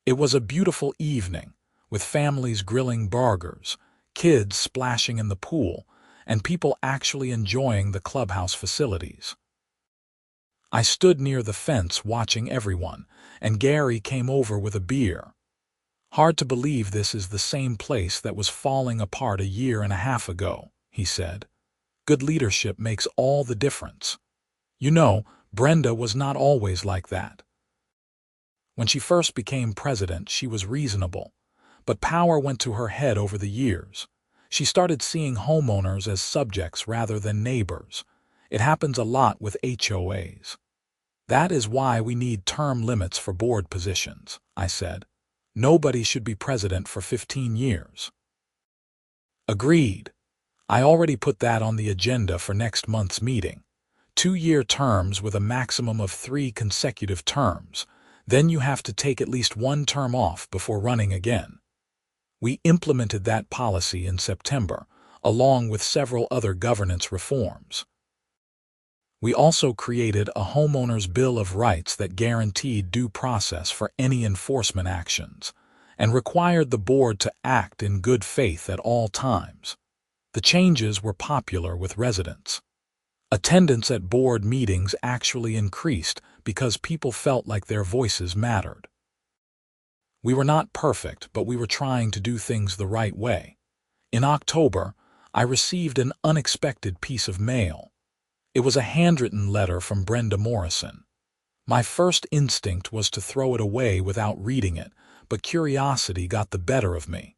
It was a beautiful evening, with families grilling burgers, kids splashing in the pool, and people actually enjoying the clubhouse facilities. I stood near the fence watching everyone, and Gary came over with a beer. Hard to believe this is the same place that was falling apart a year and a half ago, he said. Good leadership makes all the difference. You know, Brenda was not always like that. When she first became president, she was reasonable, but power went to her head over the years. She started seeing homeowners as subjects rather than neighbors. It happens a lot with HOAs. That is why we need term limits for board positions, I said. Nobody should be president for 15 years. Agreed. I already put that on the agenda for next month's meeting. 2-year terms with a maximum of 3 consecutive terms. Then you have to take at least 1 term off before running again. We implemented that policy in September, along with several other governance reforms. We also created a homeowner's bill of rights that guaranteed due process for any enforcement actions and required the board to act in good faith at all times. The changes were popular with residents. Attendance at board meetings actually increased because people felt like their voices mattered. We were not perfect, but we were trying to do things the right way. In October, I received an unexpected piece of mail. It was a handwritten letter from Brenda Morrison. My first instinct was to throw it away without reading it, but curiosity got the better of me.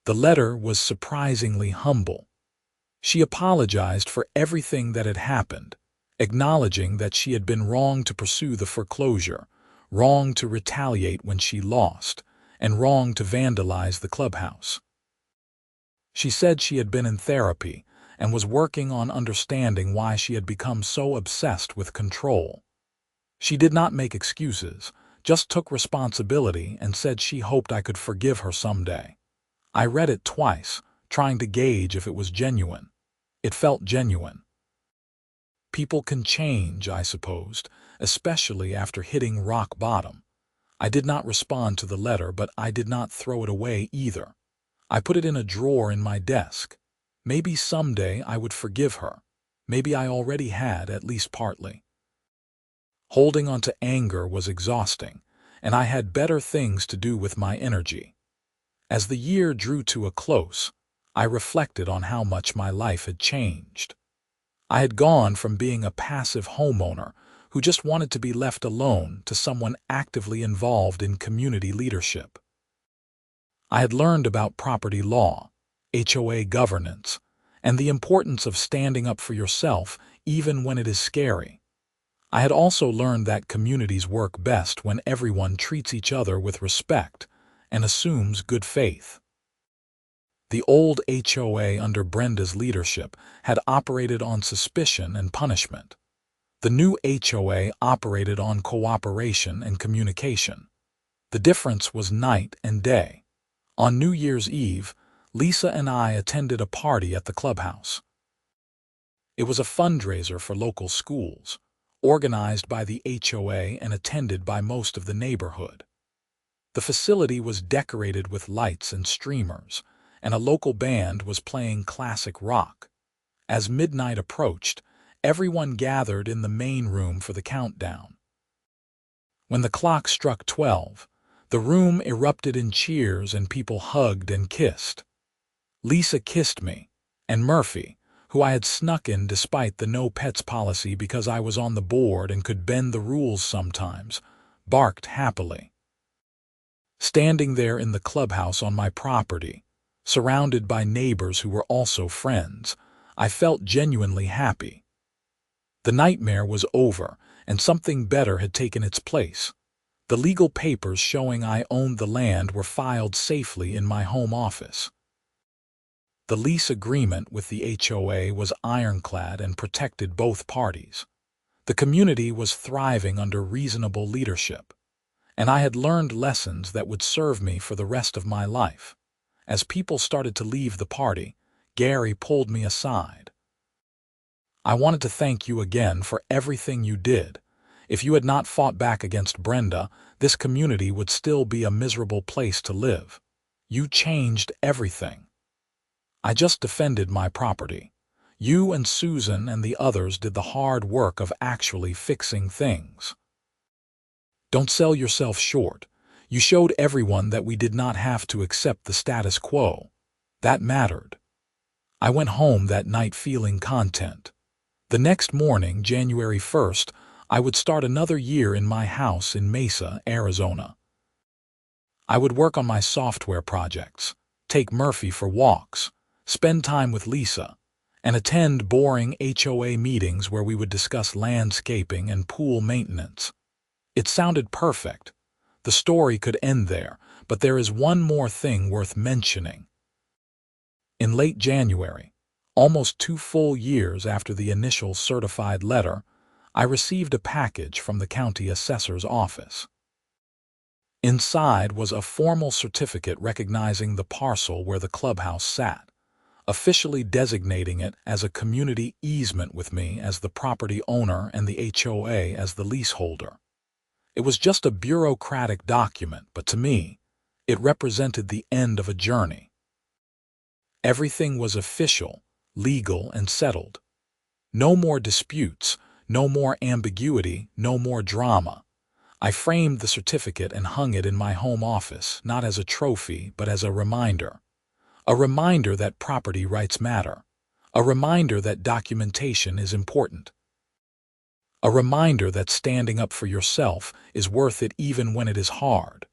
The letter was surprisingly humble. She apologized for everything that had happened, acknowledging that she had been wrong to pursue the foreclosure, wrong to retaliate when she lost, and wrong to vandalize the clubhouse. She said she had been in therapy and was working on understanding why she had become so obsessed with control. She did not make excuses, just took responsibility and said she hoped I could forgive her someday. I read it twice, trying to gauge if it was genuine. It felt genuine. People can change, I supposed, especially after hitting rock bottom. I did not respond to the letter, but I did not throw it away either. I put it in a drawer in my desk. Maybe someday I would forgive her. Maybe I already had, at least partly. Holding on to anger was exhausting, and I had better things to do with my energy. As the year drew to a close, I reflected on how much my life had changed. I had gone from being a passive homeowner who just wanted to be left alone to someone actively involved in community leadership. I had learned about property law, HOA governance, and the importance of standing up for yourself even when it is scary. I had also learned that communities work best when everyone treats each other with respect and assumes good faith. The old HOA under Brenda's leadership had operated on suspicion and punishment. The new HOA operated on cooperation and communication. The difference was night and day. On New Year's Eve, Lisa and I attended a party at the clubhouse. It was a fundraiser for local schools, organized by the HOA and attended by most of the neighborhood. The facility was decorated with lights and streamers, and a local band was playing classic rock. As midnight approached, everyone gathered in the main room for the countdown. When the clock struck 12, the room erupted in cheers and people hugged and kissed. Lisa kissed me, and Murphy, who I had snuck in despite the no pets policy because I was on the board and could bend the rules sometimes, barked happily. Standing there in the clubhouse on my property, surrounded by neighbors who were also friends, I felt genuinely happy. The nightmare was over, and something better had taken its place. The legal papers showing I owned the land were filed safely in my home office. The lease agreement with the HOA was ironclad and protected both parties. The community was thriving under reasonable leadership, and I had learned lessons that would serve me for the rest of my life. As people started to leave the party, Gary pulled me aside. "I wanted to thank you again for everything you did. If you had not fought back against Brenda, this community would still be a miserable place to live. You changed everything." I just defended my property. You and Susan and the others did the hard work of actually fixing things. Don't sell yourself short. You showed everyone that we did not have to accept the status quo. That mattered. I went home that night feeling content. The next morning, January 1st, I would start another year in my house in Mesa, Arizona. I would work on my software projects, take Murphy for walks, spend time with Lisa, and attend boring HOA meetings where we would discuss landscaping and pool maintenance. It sounded perfect. The story could end there, but there is one more thing worth mentioning. In late January, almost 2 full years after the initial certified letter, I received a package from the county assessor's office. Inside was a formal certificate recognizing the parcel where the clubhouse sat, officially designating it as a community easement with me as the property owner and the HOA as the leaseholder. It was just a bureaucratic document, but to me, it represented the end of a journey. Everything was official, legal, and settled. No more disputes, no more ambiguity, no more drama. I framed the certificate and hung it in my home office, not as a trophy, but as a reminder. A reminder that property rights matter. A reminder that documentation is important. A reminder that standing up for yourself is worth it even when it is hard.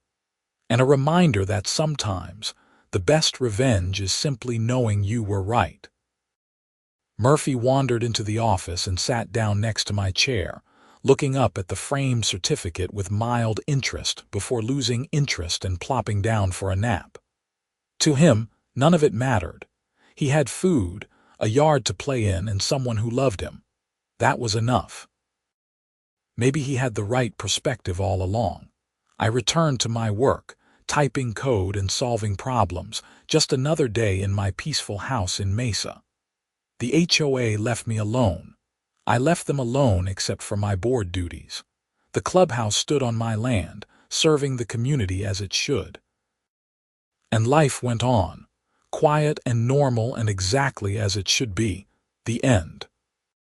And a reminder that sometimes the best revenge is simply knowing you were right. Murphy wandered into the office and sat down next to my chair, looking up at the framed certificate with mild interest before losing interest and plopping down for a nap. To him, none of it mattered. He had food, a yard to play in, and someone who loved him. That was enough. Maybe he had the right perspective all along. I returned to my work, typing code and solving problems, just another day in my peaceful house in Mesa. The HOA left me alone. I left them alone except for my board duties. The clubhouse stood on my land, serving the community as it should. And life went on, quiet and normal and exactly as it should be. The end.